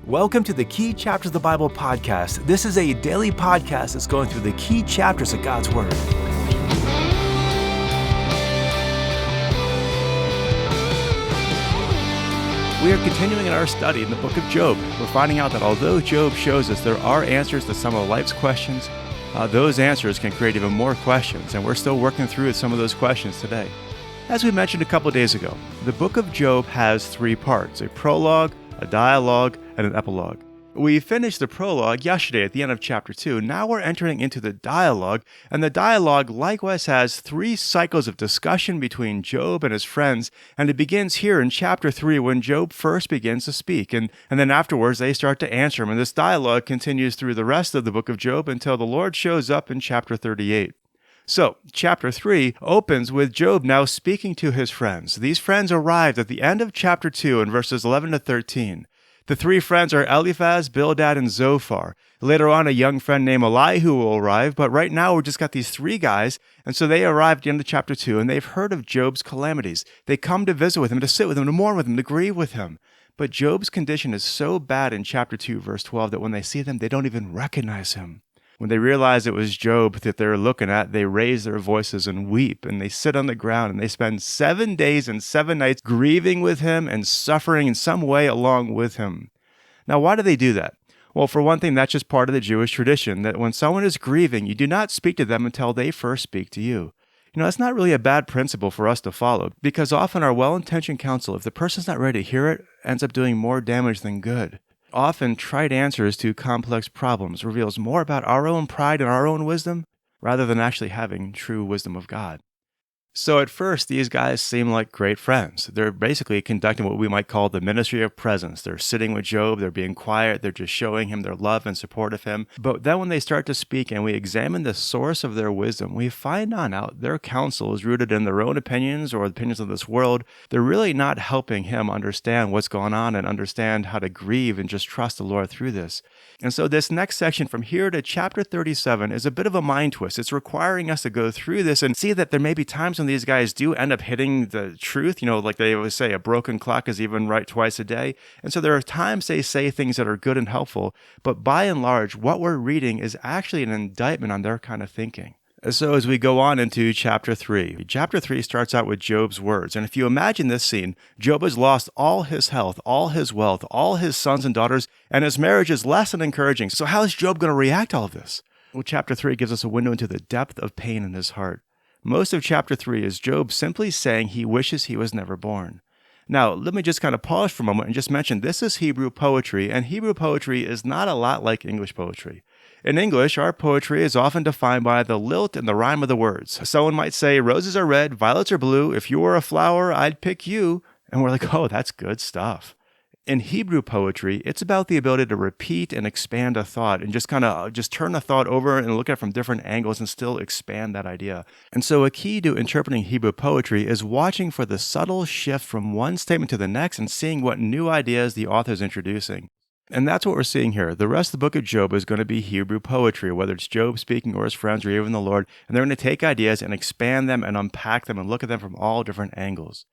Welcome to the Key Chapters of the Bible podcast. This is a daily podcast that's going through the key chapters of God's Word. We are continuing in our study in the book of Job. We're finding out that although Job shows us there are answers to some of life's questions, those answers can create even more questions, and we're still working through some of those questions today. As we mentioned a couple days ago, the book of Job has three parts: a prologue, a dialogue, and an epilogue. We finished the prologue yesterday at the end of chapter 2. Now we're entering into the dialogue, and the dialogue likewise has three cycles of discussion between Job and his friends, and it begins here in chapter 3 when Job first begins to speak, and then afterwards they start to answer him, and this dialogue continues through the rest of the book of Job until the Lord shows up in chapter 38. So, chapter 3 opens with Job now speaking to his friends. These friends arrived at the end of chapter 2 in verses 11 to 13. The three friends are Eliphaz, Bildad, and Zophar. Later on, a young friend named Elihu will arrive, but right now we've just got these three guys, and so they arrived at the end of chapter 2, and they've heard of Job's calamities. They come to visit with him, to sit with him, to mourn with him, to grieve with him. But Job's condition is so bad in chapter 2, verse 12, that when they see them, they don't even recognize him. When they realize it was Job that they're looking at, they raise their voices and weep, and they sit on the ground, and they spend 7 days and 7 nights grieving with him and suffering in some way along with him. Now, why do they do that? Well, for one thing, that's just part of the Jewish tradition, that when someone is grieving, you do not speak to them until they first speak to you. You know, that's not really a bad principle for us to follow, because often our well-intentioned counsel, if the person's not ready to hear it, ends up doing more damage than good. Often, trite answers to complex problems reveals more about our own pride and our own wisdom rather than actually having true wisdom of God. So at first, these guys seem like great friends. They're basically conducting what we might call the ministry of presence. They're sitting with Job, they're being quiet, they're just showing him their love and support of him. But then when they start to speak and we examine the source of their wisdom, we find out their counsel is rooted in their own opinions or the opinions of this world. They're really not helping him understand what's going on and understand how to grieve and just trust the Lord through this. And so this next section from here to chapter 37 is a bit of a mind twist. It's requiring us to go through this and see that there may be times when these guys do end up hitting the truth. You know, like they always say, a broken clock is even right twice a day. And so there are times they say things that are good and helpful, but by and large, what we're reading is actually an indictment on their kind of thinking. So as we go on into chapter 3 starts out with Job's words. And if you imagine this scene, Job has lost all his health, all his wealth, all his sons and daughters, and his marriage is less than encouraging. So how is Job going to react to all of this? Well, chapter 3 gives us a window into the depth of pain in his heart. Most of chapter 3 is Job simply saying he wishes he was never born. Now, let me just kind of pause for a moment and just mention this is Hebrew poetry, and Hebrew poetry is not a lot like English poetry. In English, our poetry is often defined by the lilt and the rhyme of the words. Someone might say, roses are red, violets are blue, if you were a flower, I'd pick you. And we're like, oh, that's good stuff. In Hebrew poetry, it's about the ability to repeat and expand a thought and just turn a thought over and look at it from different angles and still expand that idea. And so a key to interpreting Hebrew poetry is watching for the subtle shift from one statement to the next and seeing what new ideas the author is introducing. And that's what we're seeing here. The rest of the book of Job is going to be Hebrew poetry, whether it's Job speaking or his friends or even the Lord, and they're going to take ideas and expand them and unpack them and look at them from all different angles.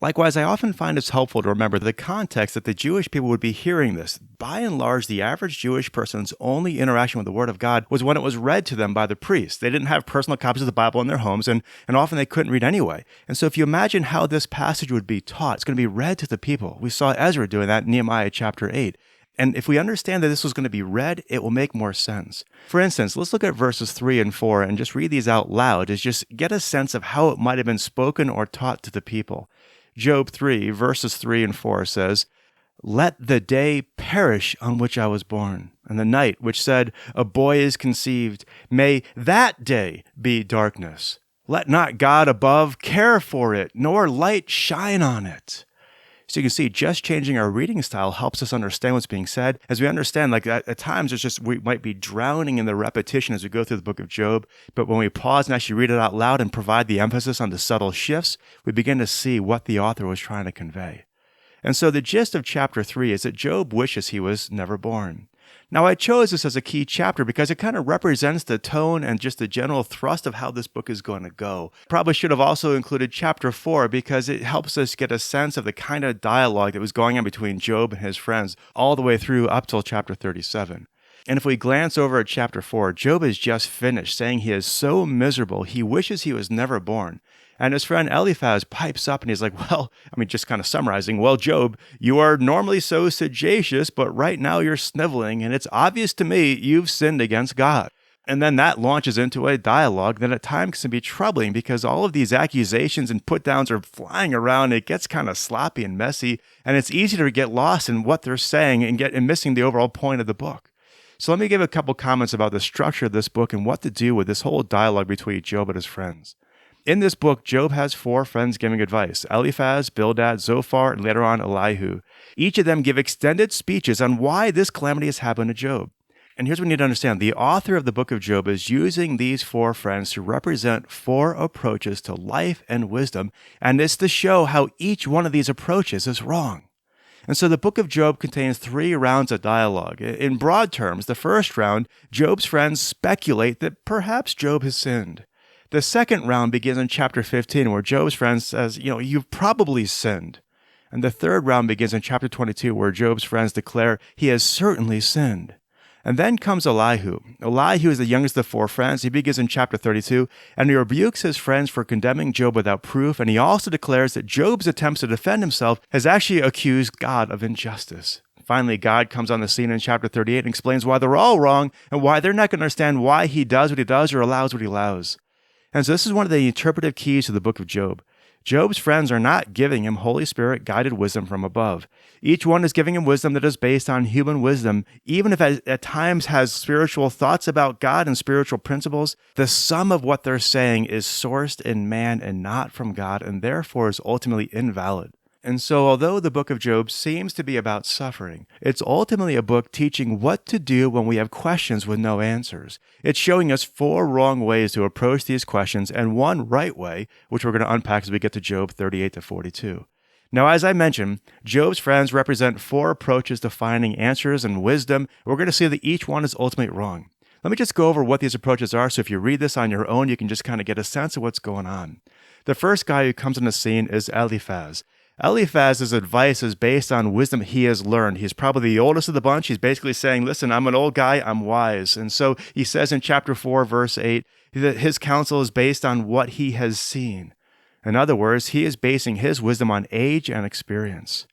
Likewise, I often find it's helpful to remember the context that the Jewish people would be hearing this. By and large, the average Jewish person's only interaction with the Word of God was when it was read to them by the priest. They didn't have personal copies of the Bible in their homes, and often they couldn't read anyway. And so if you imagine how this passage would be taught, it's going to be read to the people. We saw Ezra doing that in Nehemiah chapter 8. And if we understand that this was going to be read, it will make more sense. For instance, let's look at verses 3 and 4 and just read these out loud to just get a sense of how it might have been spoken or taught to the people. Job 3, verses 3 and 4 says, "Let the day perish on which I was born, and the night which said, a boy is conceived. May that day be darkness. Let not God above care for it, nor light shine on it." So you can see just changing our reading style helps us understand what's being said. As we understand, like at times we might be drowning in the repetition as we go through the book of Job, but when we pause and actually read it out loud and provide the emphasis on the subtle shifts, we begin to see what the author was trying to convey. And so the gist of chapter 3 is that Job wishes he was never born. Now, I chose this as a key chapter because it kind of represents the tone and just the general thrust of how this book is going to go. Probably should have also included chapter 4 because it helps us get a sense of the kind of dialogue that was going on between Job and his friends all the way through up till chapter 37. And if we glance over at chapter 4, Job has just finished saying he is so miserable he wishes he was never born. And his friend Eliphaz pipes up and he's like, just kind of summarizing, well, Job, you are normally so sagacious, but right now you're sniveling, and it's obvious to me you've sinned against God. And then that launches into a dialogue that at times can be troubling because all of these accusations and put-downs are flying around. It gets kind of sloppy and messy, and it's easy to get lost in what they're saying and missing the overall point of the book. So let me give a couple comments about the structure of this book and what to do with this whole dialogue between Job and his friends. In this book, Job has 4 friends giving advice: Eliphaz, Bildad, Zophar, and later on Elihu. Each of them give extended speeches on why this calamity has happened to Job. And here's what we need to understand. The author of the book of Job is using these 4 friends to represent 4 approaches to life and wisdom, and it's to show how each one of these approaches is wrong. And so the book of Job contains 3 rounds of dialogue. In broad terms, the first round, Job's friends speculate that perhaps Job has sinned. The second round begins in chapter 15, where Job's friend says, you've probably sinned. And the third round begins in chapter 22, where Job's friends declare he has certainly sinned. And then comes Elihu. Elihu is the youngest of 4 friends. He begins in chapter 32, and he rebukes his friends for condemning Job without proof, and he also declares that Job's attempts to defend himself has actually accused God of injustice. Finally, God comes on the scene in chapter 38 and explains why they're all wrong and why they're not going to understand why he does what he does or allows what he allows. And so this is one of the interpretive keys to the book of Job. Job's friends are not giving him Holy Spirit-guided wisdom from above. Each one is giving him wisdom that is based on human wisdom, even if it at times has spiritual thoughts about God and spiritual principles. The sum of what they're saying is sourced in man and not from God, and therefore is ultimately invalid. And so although the book of Job seems to be about suffering, it's ultimately a book teaching what to do when we have questions with no answers. It's showing us 4 wrong ways to approach these questions and 1 right way, which we're going to unpack as we get to Job 38 to 42. Now, as I mentioned, Job's friends represent 4 approaches to finding answers and wisdom. We're going to see that each one is ultimately wrong. Let me just go over what these approaches are, so if you read this on your own, you can just kind of get a sense of what's going on. The first guy who comes on the scene is Eliphaz. Eliphaz's advice is based on wisdom he has learned. He's probably the oldest of the bunch. He's basically saying, listen, I'm an old guy, I'm wise. And so he says in chapter 4, verse 8, that his counsel is based on what he has seen. In other words, he is basing his wisdom on age and experience.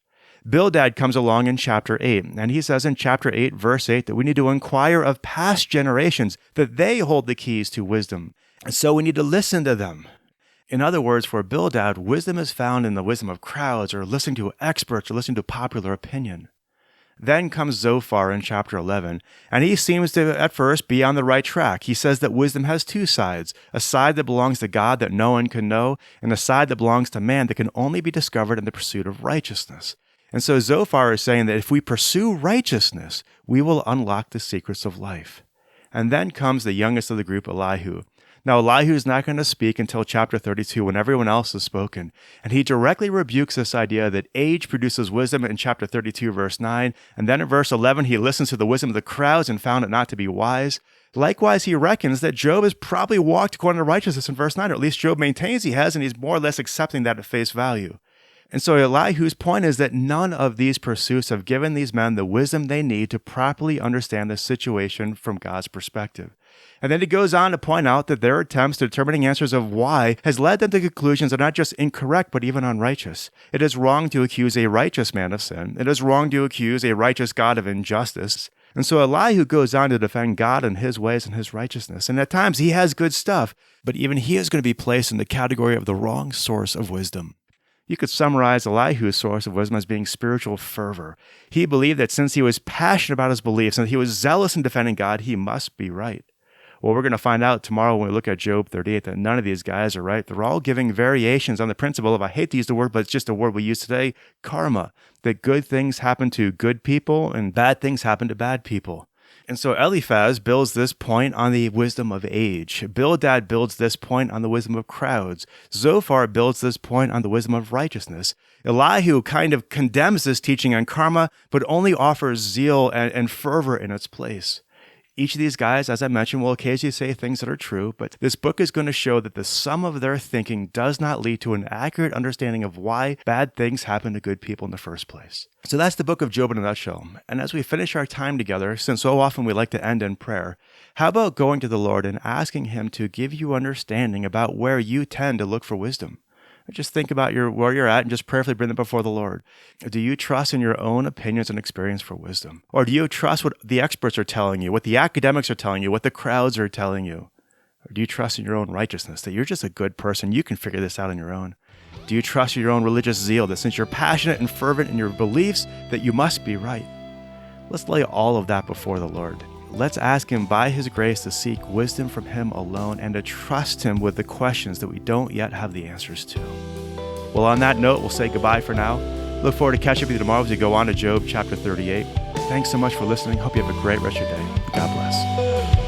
Bildad comes along in chapter 8, and he says in chapter 8, verse 8, that we need to inquire of past generations, that they hold the keys to wisdom. And so we need to listen to them. In other words, for Bildad, wisdom is found in the wisdom of crowds, or listening to experts, or listening to popular opinion. Then comes Zophar in chapter 11, and he seems to, at first, be on the right track. He says that wisdom has 2 sides, a side that belongs to God that no one can know, and a side that belongs to man that can only be discovered in the pursuit of righteousness. And so Zophar is saying that if we pursue righteousness, we will unlock the secrets of life. And then comes the youngest of the group, Elihu. Now, Elihu is not going to speak until chapter 32 when everyone else has spoken. And he directly rebukes this idea that age produces wisdom in chapter 32, verse 9. And then in verse 11, he listens to the wisdom of the crowds and found it not to be wise. Likewise, he reckons that Job has probably walked according to righteousness in verse 9, or at least Job maintains he has, and he's more or less accepting that at face value. And so Elihu's point is that none of these pursuits have given these men the wisdom they need to properly understand the situation from God's perspective. And then he goes on to point out that their attempts to determining answers of why has led them to conclusions that are not just incorrect, but even unrighteous. It is wrong to accuse a righteous man of sin. It is wrong to accuse a righteous God of injustice. And so Elihu goes on to defend God and his ways and his righteousness. And at times he has good stuff, but even he is going to be placed in the category of the wrong source of wisdom. You could summarize Elihu's source of wisdom as being spiritual fervor. He believed that since he was passionate about his beliefs and he was zealous in defending God, he must be right. Well, we're going to find out tomorrow when we look at Job 38 that none of these guys are right. They're all giving variations on the principle of, I hate to use the word, but it's just a word we use today, karma, that good things happen to good people and bad things happen to bad people. And so Eliphaz builds this point on the wisdom of age. Bildad builds this point on the wisdom of crowds. Zophar builds this point on the wisdom of righteousness. Elihu kind of condemns this teaching on karma, but only offers zeal and fervor in its place. Each of these guys, as I mentioned, will occasionally say things that are true, but this book is going to show that the sum of their thinking does not lead to an accurate understanding of why bad things happen to good people in the first place. So that's the book of Job in a nutshell. And as we finish our time together, since so often we like to end in prayer, how about going to the Lord and asking Him to give you understanding about where you tend to look for wisdom? Just think about where you're at and just prayerfully bring it before the Lord. Do you trust in your own opinions and experience for wisdom? Or do you trust what the experts are telling you, what the academics are telling you, what the crowds are telling you? Or do you trust in your own righteousness, that you're just a good person, you can figure this out on your own? Do you trust in your own religious zeal, that since you're passionate and fervent in your beliefs, that you must be right? Let's lay all of that before the Lord. Let's ask Him by His grace to seek wisdom from Him alone and to trust Him with the questions that we don't yet have the answers to. Well, on that note, we'll say goodbye for now. Look forward to catching up with you tomorrow as we go on to Job chapter 38. Thanks so much for listening. Hope you have a great rest of your day. God bless.